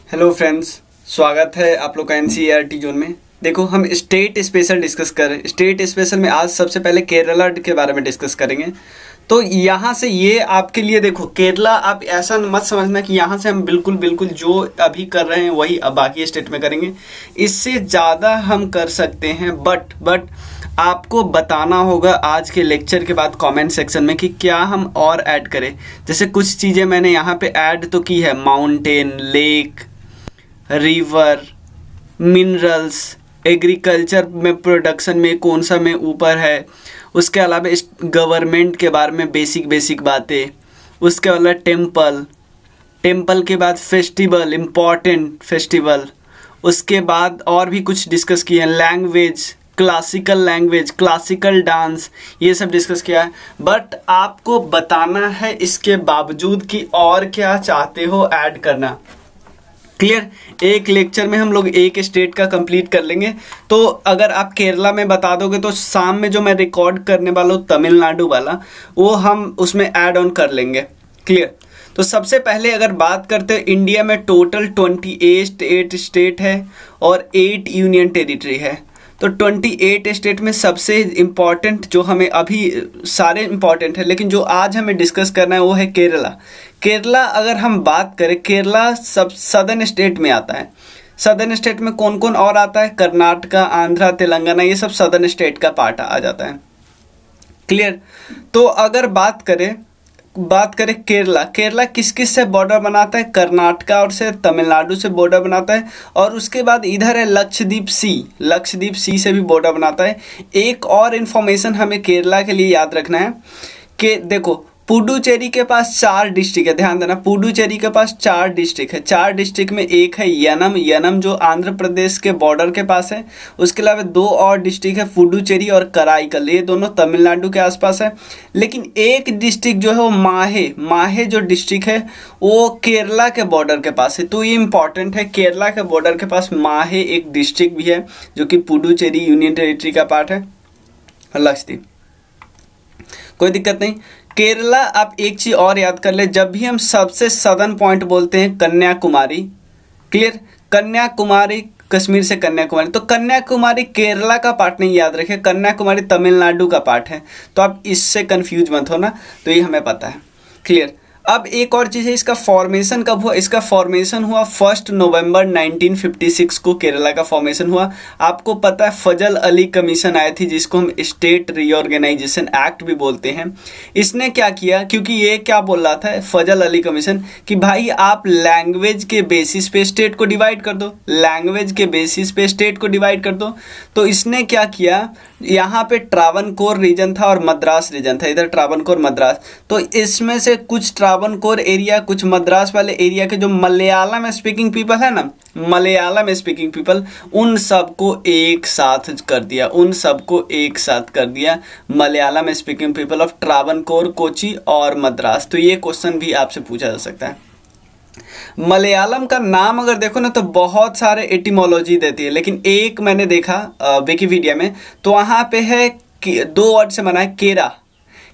Hello friends, स्वागत है आप लोग का एनसीईआरटी जोन में। देखो, हम स्टेट स्पेशल डिस्कस कर रहे हैं। स्टेट स्पेशल में आज सबसे पहले केरला के बारे में डिस्कस करेंगे। तो यहाँ से ये आपके लिए, देखो केरला, आप ऐसा मत समझना कि यहाँ से हम बिल्कुल बिल्कुल जो अभी कर रहे हैं वही अब बाकी स्टेट में करेंगे। इससे ज़्यादा हम कर सकते हैं, बट आपको बताना होगा आज के लेक्चर के बाद कमेंट सेक्शन में कि क्या हम और ऐड करें। जैसे कुछ चीज़ें मैंने यहाँ पे ऐड तो की है, mountain, lake, river, minerals, agriculture में प्रोडक्शन में कौन सा में ऊपर है, उसके अलावा इस गवर्नमेंट के बारे में बेसिक बातें, उसके अलावा टेम्पल के बाद फेस्टिवल, इम्पॉर्टेंट फेस्टिवल, उसके बाद और भी कुछ डिस्कस किए हैं, लैंग्वेज, क्लासिकल डांस, ये सब डिस्कस किया है। बट आपको बताना है इसके बावजूद कि और क्या चाहते हो ऐड करना। क्लियर? एक लेक्चर में हम लोग एक स्टेट का कंप्लीट कर लेंगे। तो अगर आप केरला में बता दोगे तो शाम में जो मैं रिकॉर्ड करने वाला हूँ तमिलनाडु वाला, वो हम उसमें ऐड ऑन कर लेंगे। क्लियर? तो सबसे पहले अगर बात करते हैं, इंडिया में टोटल 28 स्टेट है और 8 यूनियन टेरिटरी है। तो 28 स्टेट में सबसे इम्पॉर्टेंट जो हमें अभी, सारे इम्पॉर्टेंट है लेकिन जो आज हमें डिस्कस करना है वो है केरला। केरला अगर हम बात करें, केरला सब सदर्न स्टेट में आता है। सदर्न स्टेट में कौन कौन और आता है? कर्नाटका, आंध्रा, तेलंगाना, ये सब सदर्न स्टेट का पार्ट आ जाता है। क्लियर? तो अगर बात करें केरला किस किस से बॉर्डर बनाता है? कर्नाटका और से, तमिलनाडु से बॉर्डर बनाता है। और उसके बाद इधर है लक्षद्वीप सी से भी बॉर्डर बनाता है। एक और इन्फॉर्मेशन हमें केरला के लिए याद रखना है कि देखो, पुडुचेरी के पास 4 डिस्ट्रिक्ट है। ध्यान देना, पुडुचेरी के पास 4 डिस्ट्रिक्ट है। 4 डिस्ट्रिक्ट में एक है यनम जो आंध्र प्रदेश के बॉर्डर के पास है। उसके अलावा 2 और डिस्ट्रिक्ट है, पुडुचेरी और कराईकल, ये दोनों तमिलनाडु के आसपास है। लेकिन एक डिस्ट्रिक्ट जो है वो माहे जो डिस्ट्रिक्ट है वो केरला के बॉर्डर के पास है। तो ये इंपॉर्टेंट है, केरला के बॉर्डर के पास माहे एक डिस्ट्रिक्ट भी है जो कि पुडुचेरी यूनियन टेरिटरी का पार्ट है। लक्षद्वीप, कोई दिक्कत नहीं। केरला, आप एक चीज और याद कर ले, जब भी हम सबसे सदर्न पॉइंट बोलते हैं कन्याकुमारी। क्लियर? कन्याकुमारी, कश्मीर से कन्याकुमारी, तो कन्याकुमारी केरला का पार्ट नहीं, याद रखिए कन्याकुमारी तमिलनाडु का पार्ट है। तो आप इससे कंफ्यूज मत होना, तो ये हमें पता है। क्लियर? अब एक और चीज़ है, इसका फॉर्मेशन कब हुआ? इसका फॉर्मेशन हुआ 1 नवंबर 1956 को केरला का फॉर्मेशन हुआ। आपको पता है फजल अली कमीशन आई थी जिसको हम स्टेट रीऑर्गेनाइजेशन एक्ट भी बोलते हैं। इसने क्या किया, क्योंकि ये क्या बोल रहा था फजल अली कमीशन कि भाई आप लैंग्वेज के बेसिस पे स्टेट को डिवाइड कर दो, लैंग्वेज के बेसिस पे स्टेट को डिवाइड कर दो। तो इसने क्या किया, यहाँ पे ट्रावनकोर रीजन था और मद्रास रीजन था, इधर ट्रावनकोर मद्रास। तो इसमें से कुछ ट्रावनकोर एरिया, कुछ मद्रास वाले एरिया के जो मलयालम स्पीकिंग पीपल है ना, मलयालम स्पीकिंग पीपल, उन सबको एक साथ कर दिया, Malayalam speaking people of Travancore, Kochi और मद्रास। तो ये क्वेश्चन भी आपसे पूछा जा सकता है। मलयालम का नाम अगर देखो ना तो बहुत सारे एटिमोलॉजी देती है, लेकिन एक मैंने देखा विकिपीडिया में, तो वहाँ पे है 2 वर्ड से बना है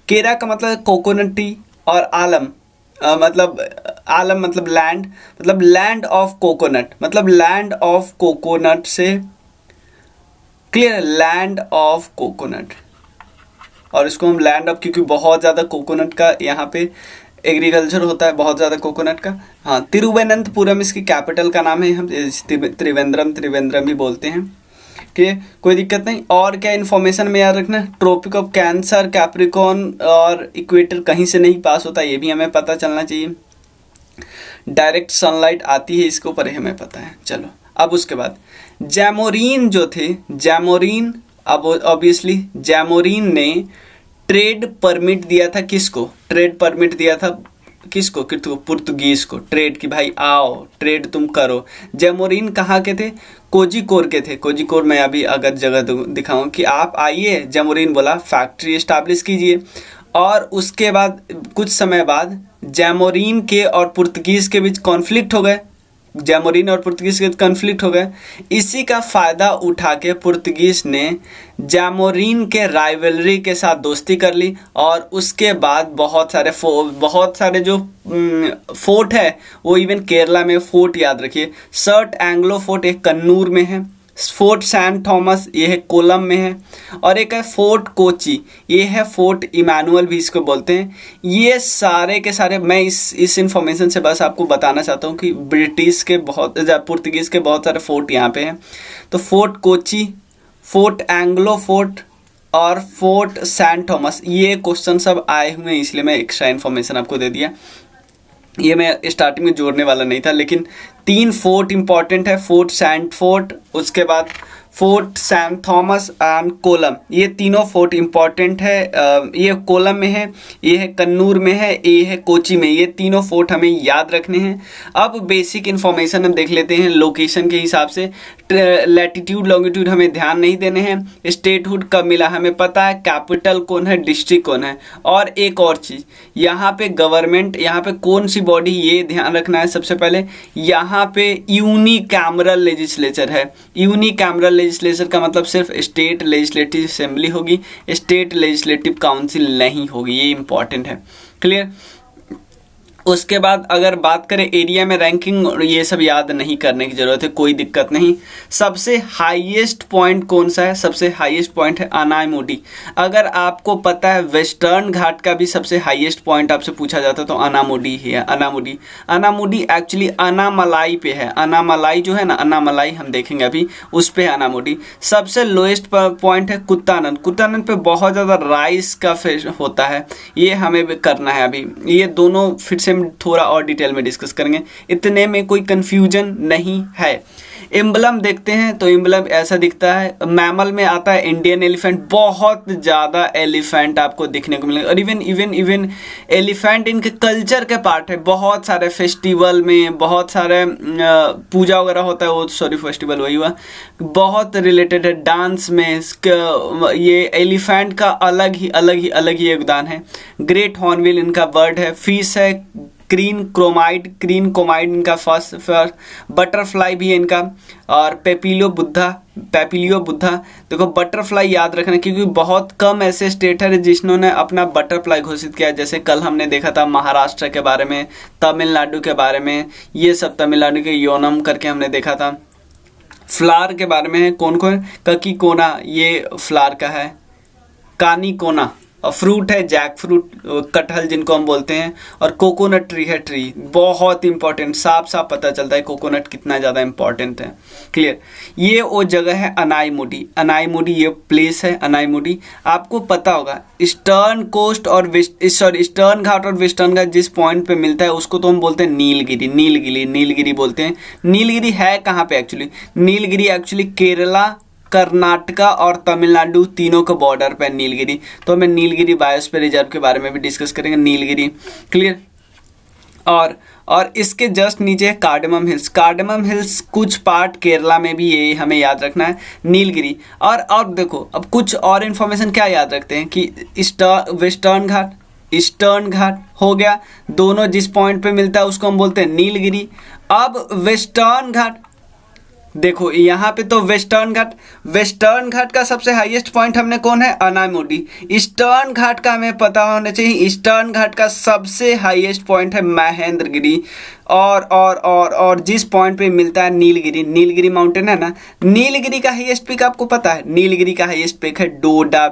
केरा का मतलब कोकोनट ट्री, और आलम मतलब लैंड ऑफ कोकोनट, मतलब लैंड ऑफ कोकोनट से। क्लियर? लैंड ऑफ कोकोनट, और इसको हम लैंड ऑफ, क्योंकि बहुत ज़्यादा कोकोनट का यहाँ पे एग्रीकल्चर होता है, बहुत ज़्यादा कोकोनट का। हाँ, तिरुवनंतपुरम इसकी कैपिटल का नाम है, हम त्रिवेंद्रम भी बोलते हैं। ठीक है, कोई दिक्कत नहीं। और क्या इन्फॉर्मेशन में याद रखना, ट्रॉपिक ऑफ कैंसर, कैप्रिकॉर्न और इक्वेटर कहीं से नहीं पास होता, ये भी हमें पता चलना चाहिए। डायरेक्ट सनलाइट आती है इसके ऊपर, हमें पता है। चलो, अब उसके बाद जैमोरीन जो थे, अब ऑब्वियसली जैमोरीन ने ट्रेड परमिट दिया था किसको? पुर्तगीज को ट्रेड की, भाई आओ ट्रेड तुम करो। जैमोरीन कहाँ के थे? कोजिकोड के थे। कोजिकोड में अभी अगर जगह दिखाऊं कि आप आइए, जैमोरीन बोला फैक्ट्री एस्टैब्लिश कीजिए। और उसके बाद कुछ समय बाद जैमोरीन के और पुर्तगीज के बीच कॉन्फ्लिक्ट हो गए, जैमोरिन और पुर्तगीज के कन्फ्लिक्ट हो गए। इसी का फ़ायदा उठा के पुर्तगीज ने जैमोरिन के राइवलरी के साथ दोस्ती कर ली और उसके बाद बहुत सारे जो फोर्ट है वो इवन केरला में फोर्ट याद रखिए, सर्ट एंग्लो फोर्ट एक कन्नूर में है, फोर्ट सेंट थॉमस ये है कोलम में है, और एक है फोर्ट कोची ये है फोर्ट इमानुअल भी इसको बोलते हैं। ये सारे के सारे मैं इस इंफॉर्मेशन से बस आपको बताना चाहता हूँ कि पुर्तगीज़ के बहुत सारे फोर्ट यहाँ पे हैं। तो fort Kochi, fort Anglo fort और फोर्ट सेंट थॉमस, ये क्वेश्चन सब आए हुए हैं इसलिए मैं एक्स्ट्रा इन्फॉर्मेशन आपको दे दिया। ये मैं स्टार्टिंग में जोड़ने वाला नहीं था, लेकिन 3 फोर्ट इंपॉर्टेंट है, फोर्ट सेंट फोर्ट, उसके बाद fort saint Thomas and Kollam, ये तीनों फोर्ट इंपॉर्टेंट है। ये कोलम में है, ये है कन्नूर में है, ये है कोची में, ये तीनों फोर्ट हमें याद रखने हैं। अब बेसिक इन्फॉर्मेशन हम देख लेते हैं लोकेशन के हिसाब से। लैटिट्यूड लॉन्गिट्यूड हमें ध्यान नहीं देने हैं। स्टेटहुड कब मिला हमें पता है, कैपिटल कौन है, डिस्ट्रिक्ट कौन है, और एक और चीज़ यहाँ पे गवर्नमेंट, यहाँ पे कौन सी बॉडी ये ध्यान रखना है सबसे पहले, यहाँ पे यूनिकैमरल लेजिस्लेचर है। यूनिकैमरल लेजिस्लेचर का मतलब सिर्फ स्टेट लेजिस्लेटिव असेंबली होगी, स्टेट लेजिस्लेटिव काउंसिल नहीं होगी, ये इंपॉर्टेंट है। क्लियर। उसके बाद अगर बात करें एरिया में रैंकिंग, ये सब याद नहीं करने की ज़रूरत है, कोई दिक्कत नहीं। सबसे हाईएस्ट पॉइंट कौन सा है, सबसे हाईएस्ट पॉइंट है अनामुडी। अगर आपको पता है वेस्टर्न घाट का भी सबसे हाईएस्ट पॉइंट आपसे पूछा जाता तो अनामुडी ही है। अनामुडी एक्चुअली अनामलाई पे है। अनामलाई जो है ना, अनामलाई हम देखेंगे अभी, उस पे अनामुडी। सबसे लोएस्ट पॉइंट है कुत्तानन। कुत्तानन पे बहुत ज़्यादा राइस का होता है, ये हमें भी करना है अभी। ये दोनों फिर से थोड़ा और डिटेल में डिस्कस करेंगे, इतने में कोई कंफ्यूजन नहीं है। एम्बलम देखते हैं तो एम्बलम ऐसा दिखता है। मैमल में आता है इंडियन एलिफेंट, बहुत ज़्यादा एलिफेंट आपको दिखने को मिलेगा, और इवन एलिफेंट इनके कल्चर के पार्ट है। बहुत सारे फेस्टिवल में, बहुत सारे पूजा वगैरह होता है, वो सॉरी फेस्टिवल वही हुआ, बहुत रिलेटेड है डांस में। ये एलिफेंट का अलग ही योगदान है। ग्रेट हॉर्नबिल इनका बर्ड है। फिश है क्रीन कोमाइड इनका फर्स्ट। बटरफ्लाई भी है इनका, और पेपिलियो बुद्धा। देखो बटरफ्लाई याद रखना, क्योंकि बहुत कम ऐसे स्टेट है जिन्होंने अपना बटरफ्लाई घोषित किया। जैसे कल हमने देखा था महाराष्ट्र के बारे में, तमिलनाडु के बारे में, ये सब तमिलनाडु के योनम करके हमने देखा था। फ्लावर के बारे में है कौन ककी कोना, ये फ्लावर का है। कानी कोना, और फ्रूट है जैक फ्रूट, कटहल जिनको हम बोलते हैं। और कोकोनट ट्री है, ट्री बहुत इंपॉर्टेंट, साफ पता चलता है कोकोनट कितना ज़्यादा इंपॉर्टेंट है। क्लियर। ये वो जगह है अनाईमुडी, ये प्लेस है अनाईमुडी। आपको पता होगा ईस्टर्न कोस्ट और ईस्टर्न घाट और वेस्टर्न घाट जिस पॉइंट पे मिलता है उसको तो हम बोलते हैं नीलगिरी बोलते हैं। नीलगिरी है कहाँ पे एक्चुअली, नीलगिरी एक्चुअली केरला, कर्नाटका और तमिलनाडु तीनों के बॉर्डर पर नीलगिरी। तो हमें नीलगिरी बायोस्फीयर रिजर्व के बारे में भी डिस्कस करेंगे, नीलगिरी। क्लियर। और इसके जस्ट नीचे है कार्डमम हिल्स कुछ पार्ट केरला में भी, ये हमें याद रखना है नीलगिरी। और देखो अब कुछ और इन्फॉर्मेशन क्या याद रखते हैं कि वेस्टर्न घाट, ईस्टर्न घाट हो गया, दोनों जिस पॉइंट पे मिलता है उसको हम बोलते हैं नीलगिरी। अब वेस्टर्न घाट देखो, यहाँ पे तो वेस्टर्न घाट का सबसे हाईएस्ट पॉइंट हमने कौन है, अनामुडी। ईस्टर्न घाट का हमें पता होना चाहिए, ईस्टर्न घाट का सबसे हाईएस्ट पॉइंट है महेंद्रगिरी। और जिस पॉइंट पे मिलता है नीलगिरी माउंटेन है ना, नीलगिरी का हाईएस्ट पीक आपको पता है, नीलगिरी का हाईएस्ट पीक है डोडा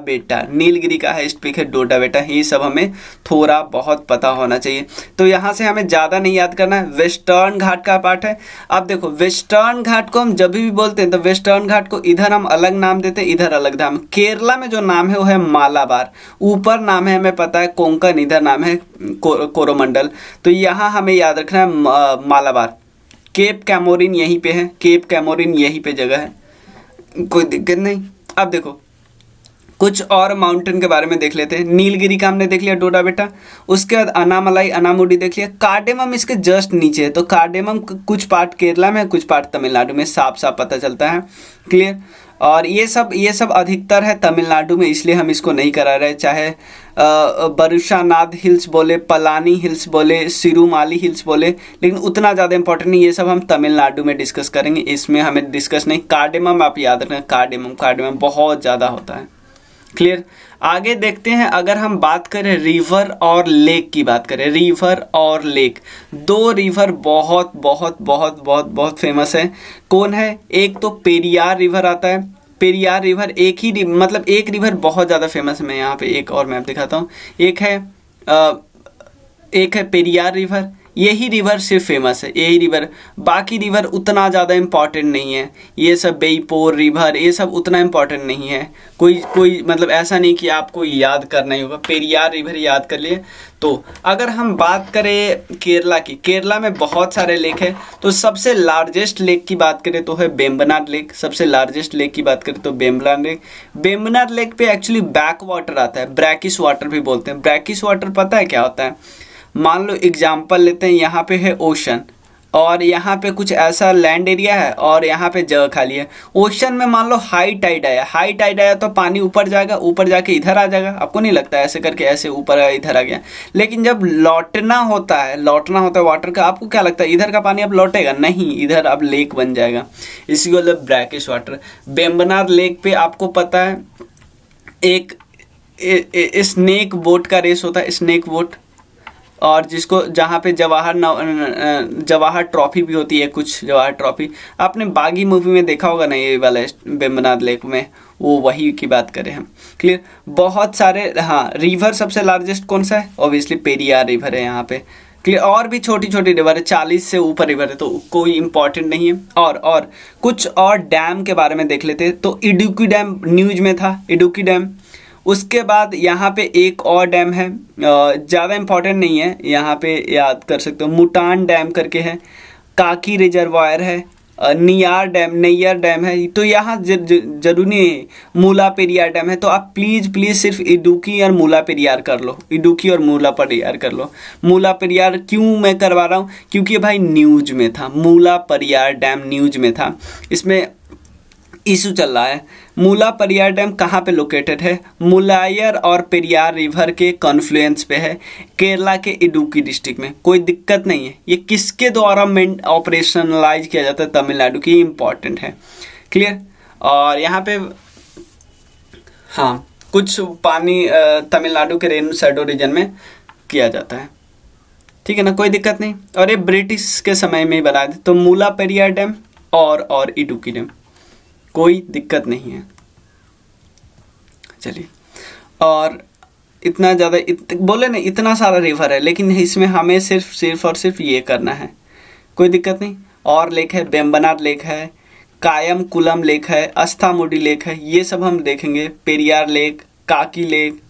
बेटा। ये सब हमें थोड़ा बहुत पता होना चाहिए। तो यहाँ से हमें ज़्यादा नहीं याद करना है, वेस्टर्न घाट का पार्ट है। अब देखो वेस्टर्न घाट को हम जब भी बोलते हैं तो वेस्टर्न घाट को इधर हम अलग नाम देते हैं, इधर अलग नाम। केरला में जो नाम है वो है मालाबार, ऊपर नाम है हमें पता है कोंकण, इधर नाम है कोरोमंडल। तो यहाँ हमें याद रखना है मालाबार। केप कैमोरिन यहीं पे है, यहीं पे जगह है, कोई दिक्कत नहीं। अब देखो कुछ और माउंटेन के बारे में देख लेते हैं। नीलगिरी का हमने देख लिया, डोडा बेटा। उसके बाद अनामलाई, अनामुडी देख लिया। कार्डेमम इसके जस्ट नीचे है, तो कार्डेमम कुछ पार्ट केरला में, कुछ पार्ट तमिलनाडु में, साफ साफ पता चलता है। क्लियर। और ये सब अधिकतर है तमिलनाडु में, इसलिए हम इसको नहीं करा रहे। चाहे बरुशानाथ हिल्स बोले, पलानी हिल्स बोले, सिरुमाली हिल्स बोले, लेकिन उतना ज़्यादा इंपॉर्टेंट नहीं। ये सब हम तमिलनाडु में डिस्कस करेंगे, इसमें हमें डिस्कस नहीं। कार्डेमम आप याद रखें, कार्डेमम बहुत ज़्यादा होता है। क्लियर। आगे देखते हैं, अगर हम बात करें रिवर और लेक की बात करें, रिवर और लेक, दो रिवर बहुत बहुत बहुत बहुत बहुत फेमस है। कौन है? एक तो पेरियार रिवर आता है। पेरियार रिवर एक ही मतलब एक रिवर बहुत ज़्यादा फेमस है। मैं यहाँ पे एक और मैप दिखाता हूँ। एक है पेरियार रिवर, यही रिवर सिर्फ फेमस है, यही रिवर। बाकी रिवर उतना ज़्यादा इम्पॉर्टेंट नहीं है। ये सब बेईपोर रिवर, ये सब उतना इम्पॉर्टेंट नहीं है। कोई मतलब ऐसा नहीं कि आपको याद करना ही होगा। पेरियार रिवर याद कर लिए। तो अगर हम बात करें केरला की, केरला में बहुत सारे लेक है। तो सबसे लार्जेस्ट लेक की बात करें तो है वेम्बनाड लेक। सबसे लार्जेस्ट लेक की बात करें तो वेम्बनाड लेक। वेम्बनाड लेक पे एक्चुअली बैक वाटर आता है, ब्रैकिश वाटर भी बोलते हैं। ब्रैकिश वाटर पता है क्या होता है? मान लो एग्जाम्पल लेते हैं, यहाँ पे है ओशन और यहाँ पे कुछ ऐसा लैंड एरिया है और यहाँ पे जगह खाली है। ओशन में मान लो हाई टाइड आया तो पानी ऊपर जाएगा, ऊपर जाके इधर आ जाएगा। आपको नहीं लगता ऐसे करके ऐसे ऊपर आया इधर आ गया? लेकिन जब लौटना होता है वाटर का, आपको क्या लगता है इधर का पानी अब लौटेगा? नहीं, इधर अब लेक बन जाएगा। इसी को मतलब ब्रैकिश वाटर। वेम्बनाड लेक पे आपको पता है एक स्नेक बोट का रेस होता है, स्नेक बोट, और जिसको जहाँ पे जवाहर ट्रॉफी भी होती है, कुछ जवाहर ट्रॉफी आपने बागी मूवी में देखा होगा ना, ये वाला वेम्बनाड लेक में, वो वही की बात करें हम। क्लियर। बहुत सारे, हाँ, रिवर सबसे लार्जेस्ट कौन सा है? ऑब्वियसली पेरियार रिवर है यहाँ पे। क्लियर। और भी छोटी छोटी रिवर है, 40 से ऊपर रिवर है, तो कोई इंपॉर्टेंट नहीं है। और कुछ और डैम के बारे में देख लेते हैं। तो इडुक्की डैम न्यूज में था, इडुक्की डैम। उसके बाद यहाँ पे एक और डैम है, ज़्यादा इम्पोर्टेंट नहीं है, यहाँ पे याद कर सकते हो, मुटान डैम करके है। काकी रिजर्वायर है, नैयर डैम है। तो यहाँ जरूरी नहीं है मूला पेरियार डैम है। तो आप प्लीज़ सिर्फ इडुक्की और मूला पेरियार कर लो, इडुक्की और मूला पेरियार कर लो। मूला पेरियार क्यों मैं करवा रहा हूँ? क्योंकि भाई न्यूज में था, मूला पेरियार डैम न्यूज में था। इसमें इशू चल रहा है। मूला पेरियार डैम कहाँ पे लोकेटेड है? मुलायर और पेरियार रिवर के कॉन्फ्लुएंस पे है, केरला के इडुक्की डिस्ट्रिक्ट में। कोई दिक्कत नहीं है। ये किसके द्वारा ऑपरेशनलाइज किया जाता है? तमिलनाडु की। इंपॉर्टेंट है। क्लियर। और यहाँ पे हाँ, कुछ पानी तमिलनाडु के रेणु सैडो रीजन में किया जाता है। ठीक है ना, कोई दिक्कत नहीं। और ये ब्रिटिश के समय में ही बना दे। तो मूला पेरियार डैम और इडुक्की डैम, कोई दिक्कत नहीं है। चलिए, और इतना ज़्यादा बोले ना, इतना सारा रिवर है, लेकिन इसमें हमें सिर्फ और सिर्फ ये करना है, कोई दिक्कत नहीं। और लेक है, वेम्बनाड लेक है, कायमकुलम लेक है, अस्थामुडी लेक है, ये सब हम देखेंगे। पेरियार लेक, काकी लेक,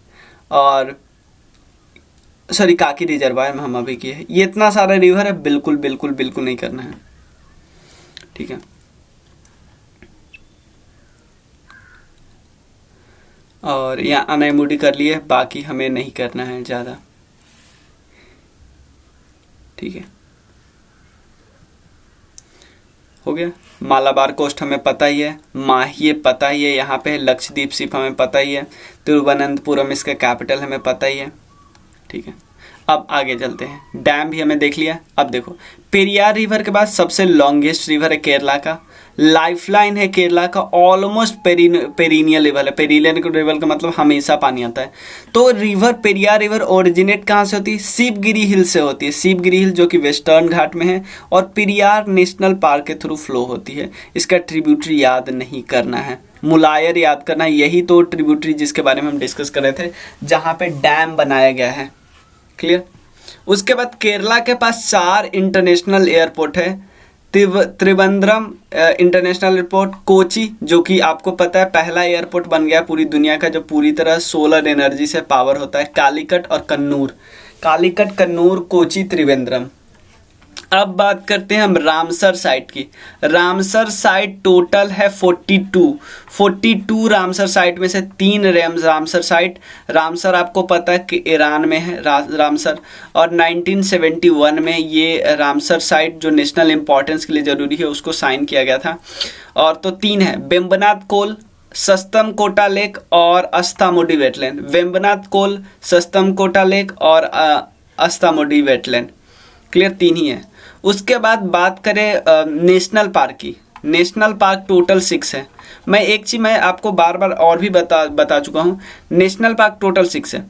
और काकी रिजर्वायर में हम अभी किए हैं। ये इतना सारा रिवर है, बिल्कुल नहीं करना है। ठीक है। और यहाँ अनामुडी कर लिए, बाकी हमें नहीं करना है ज़्यादा। ठीक है, हो गया। मालाबार कोस्ट हमें पता ही है, माहिए पता ही है, यहाँ पे लक्षद्वीप सिर्फ हमें पता ही है, तिरुवनंतपुरम इसका कैपिटल हमें पता ही है। ठीक है, अब आगे चलते हैं। डैम भी हमें देख लिया। अब देखो, पेरियार रिवर के बाद सबसे लॉन्गेस्ट रिवर है केरला का, लाइफलाइन है केरला का, ऑलमोस्ट पेरिनियल रिवर है। पेरिनियल रिवर का मतलब हमेशा पानी आता है। तो रिवर पेरियार रिवर ओरिजिनेट कहाँ से होती है? शिवगिरी हिल से होती है। शिवगिरी हिल जो कि वेस्टर्न घाट में है, और पेरियार नेशनल पार्क के थ्रू फ्लो होती है। इसका ट्रिब्यूटरी याद नहीं करना है, मुलायर याद करना है। यही तो ट्रिब्यूटरी जिसके बारे में हम डिस्कस कर रहे थे, जहाँ पे डैम बनाया गया है। क्लियर। उसके बाद केरला के पास 4 इंटरनेशनल एयरपोर्ट है। त्रिवेंद्रम इंटरनेशनल एयरपोर्ट, कोची जो कि आपको पता है पहला एयरपोर्ट बन गया पूरी दुनिया का जो पूरी तरह सोलर एनर्जी से पावर होता है। कालीकट और कन्नूर, कोची, त्रिवेंद्रम। अब बात करते हैं हम रामसर साइट की। रामसर साइट टोटल है 42 रामसर साइट में से 3 रामसर साइट। रामसर आपको पता है कि ईरान में है रामसर, और 1971 में ये रामसर साइट जो नेशनल इंपॉर्टेंस के लिए ज़रूरी है उसको साइन किया गया था। और तो 3 है, वेम्बनाथ कोल, सस्तम कोटा लेक और अस्तामोडी वेटलैंड। वेम्बनाथ कोल, सस्तम कोटा लेक और अस्तामोडी वेटलैंड। क्लियर, 3 ही है। उसके बाद बात करें नेशनल पार्क की। नेशनल पार्क टोटल 6 है। मैं एक चीज़ मैं आपको बार बार और भी बता चुका हूँ, नेशनल पार्क टोटल 6 है।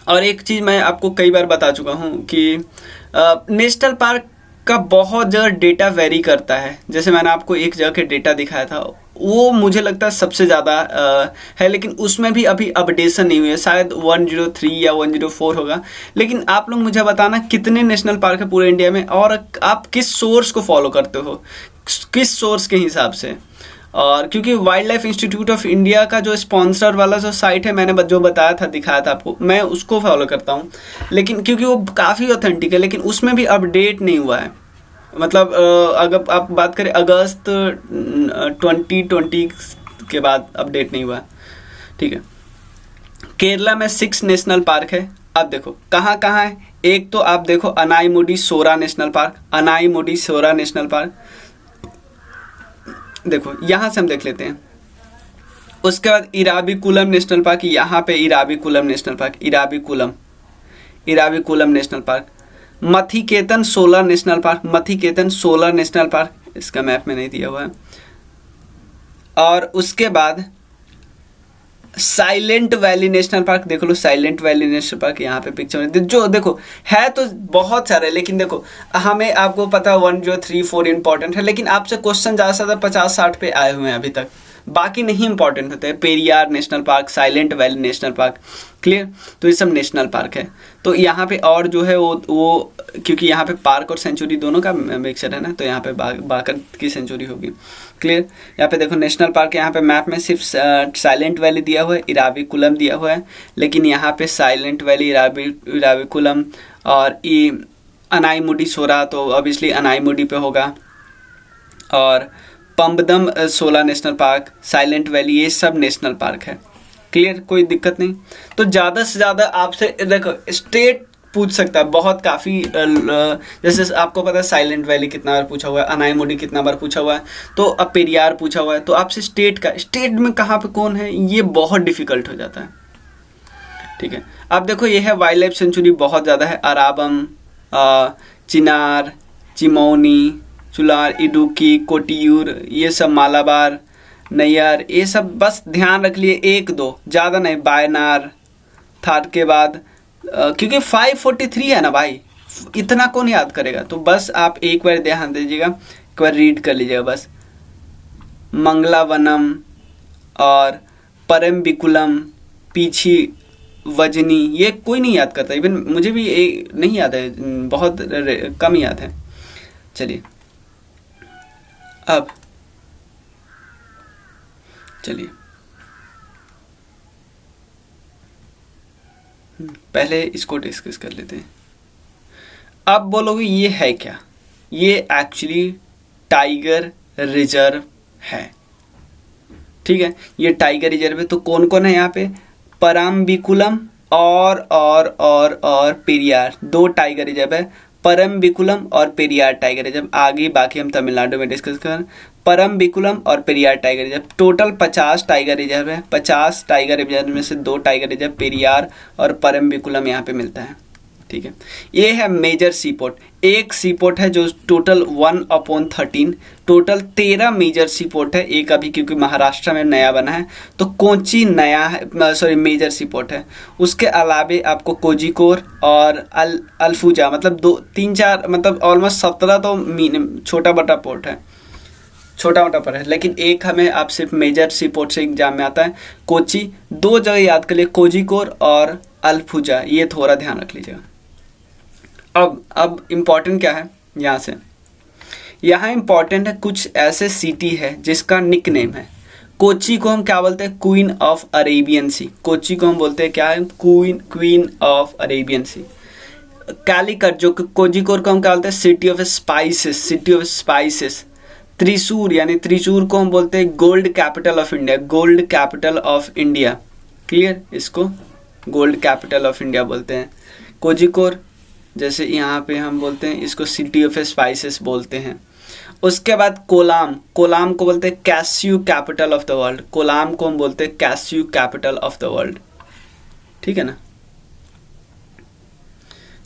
और एक चीज़ मैं आपको कई बार बता चुका हूँ कि नेशनल पार्क का बहुत जगह डेटा वेरी करता है। जैसे मैंने आपको एक जगह के डेटा दिखाया था, वो मुझे लगता है सबसे ज़्यादा है, लेकिन उसमें भी अभी अपडेशन नहीं हुई है, शायद 103 या 104 होगा। लेकिन आप लोग मुझे बताना कितने नेशनल पार्क है पूरे इंडिया में, और आप किस सोर्स को फॉलो करते हो, किस सोर्स के हिसाब से। और क्योंकि wild life institute of India का जो स्पॉन्सर वाला जो साइट है, मैंने जो बताया था, दिखाया था आपको, मैं उसको फॉलो करता हूँ। लेकिन क्योंकि वो काफ़ी ऑथेंटिक है, लेकिन उसमें भी अपडेट नहीं हुआ है। मतलब अगर आप बात करें अगस्त 2020 के बाद अपडेट नहीं हुआ, ठीक है। केरला में 6 नेशनल पार्क है। अब देखो कहाँ कहाँ है। एक तो आप देखो अनाईमुडी सोरा नेशनल पार्क, अनाईमुडी सोरा नेशनल पार्क, देखो यहाँ से हम देख लेते हैं। उसके बाद इराविकुलम नेशनल पार्क, यहाँ पे Eravikulam national park, Eravikulam national park. Mathikettan 16 national park, Mathikettan 16 national park, इसका मैप में नहीं दिया हुआ है। और उसके बाद साइलेंट वैली नेशनल पार्क, देख लो साइलेंट वैली नेशनल पार्क, यहाँ पे पिक्चर में जो देखो है तो बहुत सारे, लेकिन देखो हमें आपको पता 1034 इंपॉर्टेंट है, लेकिन आपसे क्वेश्चन ज़्यादा से ज़्यादा 50-60 पे आए हुए हैं अभी तक, बाकी नहीं इंपॉर्टेंट होते हैं। Periyar national park, silent valley national park, clear. तो ये सब नेशनल पार्क है। तो यहाँ पे और जो है वो क्योंकि यहाँ पे पार्क और सेंचुरी दोनों का मिक्सचर है ना, तो यहाँ पे बाकर की सेंचुरी होगी, क्लियर। यहाँ पे देखो नेशनल पार्क, यहाँ पे मैप में सिर्फ साइलेंट वैली दिया हुआ है, इराविकुलम दिया हुआ है, लेकिन यहाँ पे साइलेंट वैली, इराविकुलम और अनाईमुडी सोरा, तो ऑब्वियसली अनाईमुडी पे होगा। और पंबदम 16 नेशनल पार्क, साइलेंट वैली, ये सब नेशनल पार्क है, क्लियर, कोई दिक्कत नहीं। तो ज़्यादा से ज़्यादा आपसे देखो स्टेट पूछ सकता है बहुत, काफ़ी जैसे आपको पता है साइलेंट वैली कितना बार पूछा हुआ है, अनाईमुडी कितना बार पूछा हुआ है, तो अब पेरियार पूछा हुआ है, तो आपसे स्टेट में कहाँ पे कौन है ये बहुत डिफिकल्ट हो जाता है, ठीक है। अब देखो ये है वाइल्ड लाइफ सेंचुरी, बहुत ज़्यादा है, अराबम, चिनार, चिमौनी, चुलार, इडुक्की, कोटियूर, ये सब, मालाबार, नैयर, ये सब बस ध्यान रख लिए, 1-2 ज़्यादा नहीं, बायनार, थाट के बाद क्योंकि 543 है ना भाई, इतना कौन याद करेगा, तो बस आप एक बार ध्यान दीजिएगा, एक बार रीड कर लीजिएगा बस। मंगलावनम और परम्बिकुलम, पीछी वजनी, ये कोई नहीं याद करता, इवन मुझे भी नहीं याद है, बहुत कम याद है। चलिए अब चलिए पहले इसको डिस्कस कर लेते हैं। अब बोलोगे ये है क्या, ये एक्चुअली टाइगर रिजर्व है, ठीक है। ये टाइगर रिजर्व है। तो कौन कौन है यहाँ पे, परम्बिकुलम और पेरियार, 2 टाइगर रिजर्व है, परम्बिकुलम और पेरियार टाइगर रिजर्व। आगे बाकी हम तमिलनाडु में डिस्कस करें। परम्बिकुलम और Periyar tiger reserve, total 50 tiger reserve है। 50 टाइगर रिजर्व में से 2 टाइगर रिजर्व पेरियार और परम्बिकुलम यहाँ पे मिलता है, ठीक है। ये है मेजर सीपोर्ट, एक सीपोर्ट है जो टोटल 1/13, टोटल 13 मेजर सीपोर्ट है। एक अभी क्योंकि महाराष्ट्र में नया बना है तो कोची नया है, सॉरी मेजर सीपोर्ट है। उसके अलावे आपको कोझिकोड और अल्फुजा, मतलब 2-3-4 मतलब ऑलमोस्ट 17 तो छोटा बटा पोर्ट है, छोटा मोटा पर है, लेकिन एक हमें आप सिर्फ मेजर सीपोर्ट से एग्जाम में आता है। कोची, 2 जगह याद कर लिए, कोझिकोड और अल्फुजा, ये थोड़ा ध्यान रख लीजिएगा। अब इम्पॉर्टेंट क्या है यहाँ से, यहाँ इम्पॉर्टेंट है कुछ ऐसे सिटी है जिसका निक नेम है। कोची को हम क्या बोलते हैं, क्वीन ऑफ अरेबियन सी। कोची को हम बोलते हैं क्या है, क्वीन ऑफ अरेबियन सी। कालीकट, जो कि कोझिकोड को हम क्या बोलते हैं, city of spices, city of spices. Thrissur यानी त्रिशूर को हम बोलते हैं gold capital of India, gold capital of India. Clear, इसको गोल्ड कैपिटल ऑफ इंडिया बोलते हैं। कोझिकोड जैसे यहाँ पे हम बोलते हैं इसको सिटी ऑफ स्पाइसेस बोलते हैं। उसके बाद कोलाम, कोलाम को बोलते हैं cashew capital of the world, Kollam को हम बोलते हैं cashew capital of the world. ठीक है ना,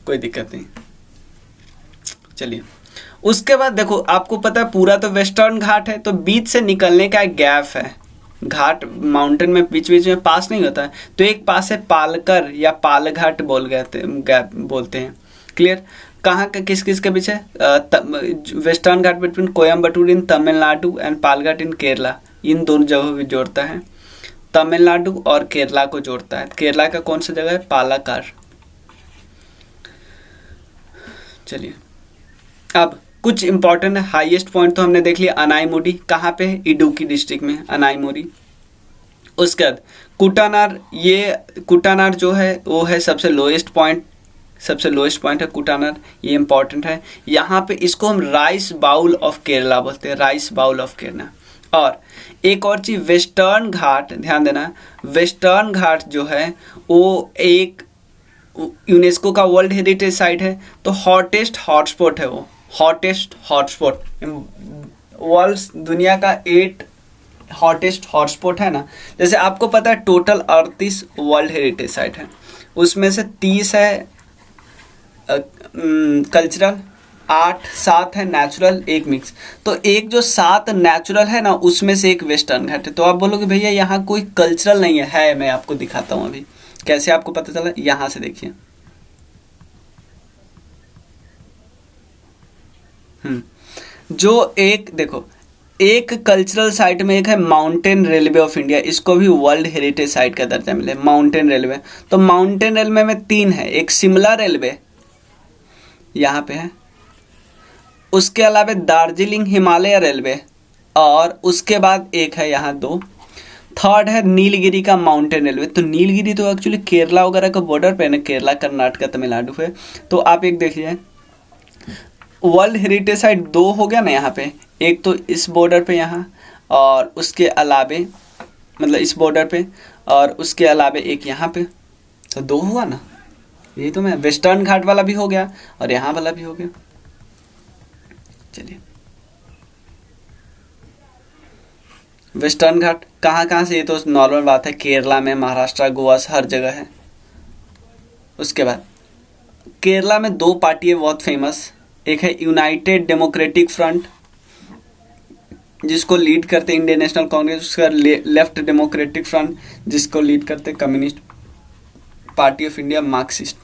कोई दिक्कत नहीं। चलिए, उसके बाद देखो, आपको पता है पूरा तो वेस्टर्न घाट है, तो बीच से निकलने का एक गैप है। घाट माउंटेन में बीच बीच में पास नहीं होता है, तो एक पास है पालकर या पालघाट बोलते हैं। क्लियर, कहाँ का किस किस के बीच है? Western Ghat between Coimbatore in Tamil Nadu and Palghat in Kerala, इन दोनों जगहों को जोड़ता है। तमिलनाडु और केरला को जोड़ता है। केरला का कौन सा जगह है? पालक्काड। चलिए, अब कुछ इंपॉर्टेंट हाईएस्ट पॉइंट तो हमने देख लिया। अनाईमुडी कहाँ पे है? इडुक्की डिस्ट्रिक्ट में अनाईमुडी। उसके बाद कुटानार, ये कुटानार जो है वो है सबसे लोएस्ट पॉइंट, सबसे लोएस्ट पॉइंट है कुटानार, ये इंपॉर्टेंट है। यहाँ पे इसको हम राइस बाउल ऑफ केरला बोलते हैं, राइस बाउल ऑफ केरला। और एक और चीज, वेस्टर्न घाट, ध्यान देना, वेस्टर्न घाट जो है वो एक यूनेस्को का वर्ल्ड हेरिटेज साइट है, तो हॉटेस्ट हॉटस्पॉट है वो, हॉटेस्ट हॉटस्पॉट। वर्ल्ड दुनिया का 8 हॉटेस्ट हॉटस्पॉट है ना, जैसे आपको पता है टोटल 38 वर्ल्ड हेरिटेज साइट है, उसमें से 30 है कल्चरल, 7 है नेचुरल, 1 मिक्स। तो एक जो 7 नेचुरल है ना, उसमें से एक वेस्टर्न घाट है। तो आप बोलोगे भैया यहाँ कोई कल्चरल नहीं है, मैं आपको दिखाता हूँ अभी। कैसे आपको पता चला? यहाँ से देखिए, जो एक देखो, एक कल्चरल साइट में एक है माउंटेन रेलवे ऑफ इंडिया, इसको भी वर्ल्ड हेरिटेज साइट का दर्जा मिले, माउंटेन रेलवे। तो माउंटेन रेलवे में 3 है, एक शिमला रेलवे यहाँ पे है, उसके अलावा दार्जिलिंग हिमालय रेलवे, और उसके बाद एक है यहाँ 2, थर्ड है नीलगिरी का माउंटेन रेलवे। तो नीलगिरी तो एक्चुअली केरला वगैरह का बॉर्डर पे ना, केरला कर्नाटक तमिलनाडु है। तो आप एक देखिए, वर्ल्ड हेरिटेज साइट 2 हो गया ना यहाँ पे, एक तो इस बॉर्डर पे यहाँ, और उसके अलावे मतलब इस बॉर्डर पे, और उसके अलावे एक यहाँ पे, तो 2 हुआ ना। यही तो मैं, वेस्टर्न घाट वाला भी हो गया और यहाँ वाला भी हो गया। चलिए, वेस्टर्न घाट कहाँ कहाँ से, ये तो नॉर्मल बात है, केरला में, महाराष्ट्र, गोवा, हर जगह है। उसके बाद केरला में 2 पार्टी है बहुत फेमस, एक है यूनाइटेड डेमोक्रेटिक फ्रंट जिसको लीड करते इंडियन नेशनल कांग्रेस, उसका लेफ्ट डेमोक्रेटिक फ्रंट जिसको लीड करते communist party of India, Marxist.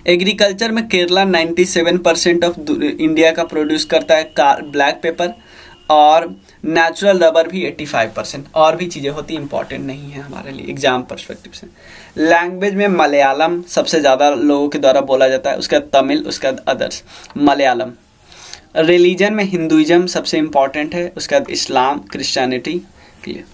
Agriculture में केरला 97% ऑफ इंडिया का प्रोड्यूस करता है ब्लैक पेपर, और नेचुरल रबर भी 85%। और भी चीज़ें होती इंपॉर्टेंट नहीं है हमारे लिए एग्जाम पर्सपेक्टिव से। लैंग्वेज में मलयालम सबसे ज़्यादा लोगों के द्वारा बोला जाता है, उसके बाद तमिल, उसके बाद अदर्स, मलयालम। रिलीजन में हिंदुइज्म सबसे इम्पॉर्टेंट है, उसके बाद इस्लाम, क्रिश्चियनिटी। क्लियर।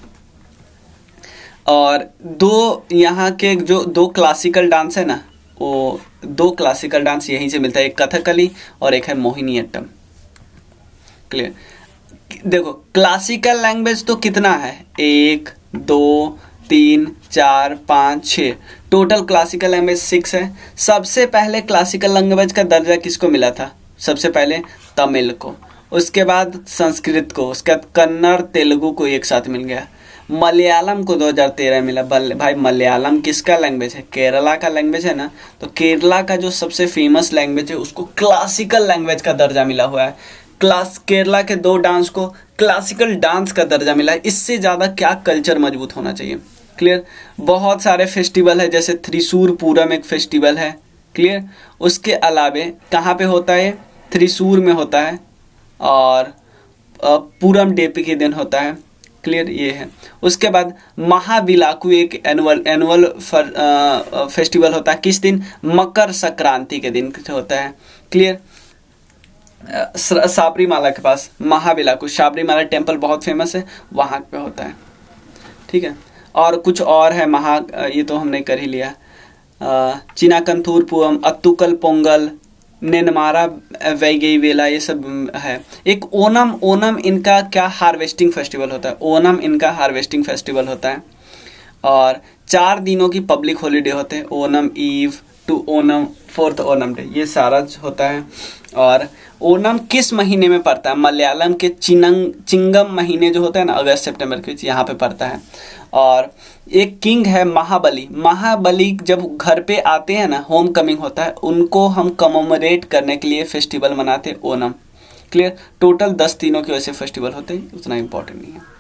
और 2 यहाँ के जो 2 क्लासिकल डांस है ना, वो 2 क्लासिकल डांस यहीं से मिलता है, एक कथकली और एक है मोहिनीअट्टम। क्लियर। देखो, क्लासिकल लैंग्वेज तो कितना है, 1 2 3 4 5 6, टोटल क्लासिकल लैंग्वेज 6 है। सबसे पहले क्लासिकल लैंग्वेज का दर्जा किसको मिला था? सबसे पहले तमिल को, उसके बाद संस्कृत को, उसके बाद कन्नड़, तेलुगु को एक साथ मिल गया। मलयालम को 2013 मिला। भाई मलयालम किसका लैंग्वेज है? केरला का लैंग्वेज है ना, तो केरला का जो सबसे फेमस लैंग्वेज है उसको क्लासिकल लैंग्वेज का दर्जा मिला हुआ है। केरला के 2 डांस को क्लासिकल डांस का दर्जा मिला है। इससे ज़्यादा क्या कल्चर मजबूत होना चाहिए। क्लियर। बहुत सारे फेस्टिवल है, जैसे त्रिशूर पूरम एक फेस्टिवल है। क्लियर। उसके अलावे कहाँ पे होता है? त्रिशूर में होता है, और पूरम डेपी के दिन होता है। क्लियर, ये है। उसके बाद महाबिलाकू एक एनुअल फेस्टिवल होता है। किस दिन? मकर संक्रांति के दिन होता है। क्लियर। साबरीमाला के पास महाबिलाकू, साबरीमाला टेम्पल बहुत फेमस है, वहाँ पे होता है। ठीक है। और कुछ और है ये तो हमने कर ही लिया। चिनाकंथूर पूवम, अत्तुकल पोंगल, नेनमारा वैगई वेला, ये सब है। एक ओनम, ओनम इनका क्या हार्वेस्टिंग फेस्टिवल होता है, ओनम इनका हार्वेस्टिंग फेस्टिवल होता है। और 4 दिनों की पब्लिक हॉलीडे होते हैं, Onam eve to Onam, 4th Onam day, ये सारा होता है। और ओनम किस महीने में पड़ता है, मलयालम के चिंगम महीने जो होता है ना, अगस्त सितंबर के बीच, यहाँ पे पड़ता है। और एक किंग है महाबली, महाबली जब घर पे आते हैं ना, होम कमिंग होता है, उनको हम कमोमरेट करने के लिए फेस्टिवल मनाते हैं ओनम। क्लियर, टोटल 10 दिनों के वैसे फेस्टिवल होते हैं, उतना इम्पोर्टेंट नहीं है।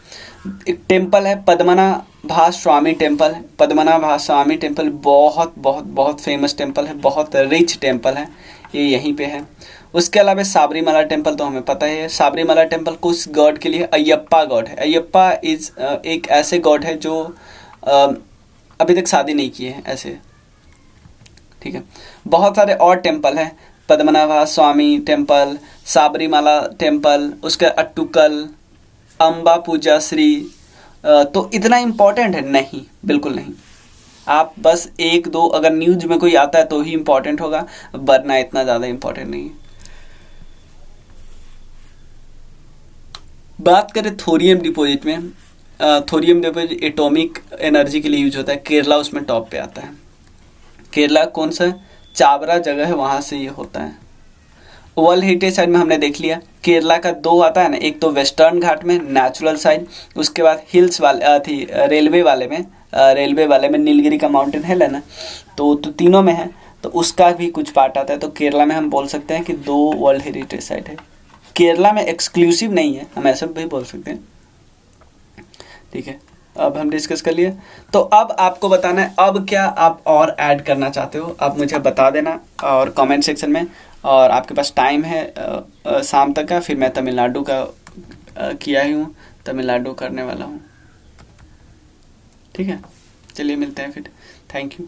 एक टेम्पल है पद्मनाभ स्वामी टेम्पल, पद्मनाभ स्वामी टेम्पल बहुत बहुत बहुत फेमस टेम्पल है, बहुत रिच टेम्पल है, ये यहीं पे है। उसके अलावा साबरीमला टेम्पल तो हमें पता ही है। साबरीमला टेम्पल को उस गॉड के लिए अयप्पा गॉड है। अयप्पा इज एक ऐसे गॉड है जो अभी तक शादी नहीं किए हैं ऐसे, ठीक है। बहुत सारे और टेम्पल हैं, पद्मनाभ स्वामी टेम्पल, साबरीमला टेम्पल, उसके अट्टुकल, अम्बा पूजा श्री। तो इतना इम्पोर्टेंट है नहीं, बिल्कुल नहीं। आप बस 1-2 अगर न्यूज में कोई आता है तो ही इम्पोर्टेंट होगा, वरना इतना ज़्यादा इम्पोर्टेंट नहीं है। बात करें थोरियम डिपॉजिट में, थोरियम डिपॉजिट एटॉमिक एनर्जी के लिए यूज होता है। केरला उसमें टॉप पे आता है। केरला कौन सा चावरा जगह है, वहाँ से ये होता है। वर्ल्ड हेरिटेज साइड में हमने देख लिया, केरला का 2 आता है ना, एक तो वेस्टर्न घाट में नेचुरल साइड, उसके बाद हिल्स वाले थी रेलवे वाले में नीलगिरी का माउंटेन हिल है ना, तो तीनों में है, तो उसका भी कुछ पार्ट आता है। तो केरला में हम बोल सकते हैं कि 2 वर्ल्ड हेरिटेज साइट है। केरला में एक्सक्लूसिव नहीं है, हम ऐसा भी बोल सकते हैं, ठीक है। अब हम डिस्कस कर लिए, तो अब आपको बताना है अब क्या आप और ऐड करना चाहते हो, आप मुझे बता देना और कमेंट सेक्शन में। और आपके पास टाइम है शाम तक का, फिर मैं तमिलनाडु का किया ही हूँ, तमिलनाडु करने वाला हूँ, ठीक है। चलिए मिलते हैं फिर, थैंक यू।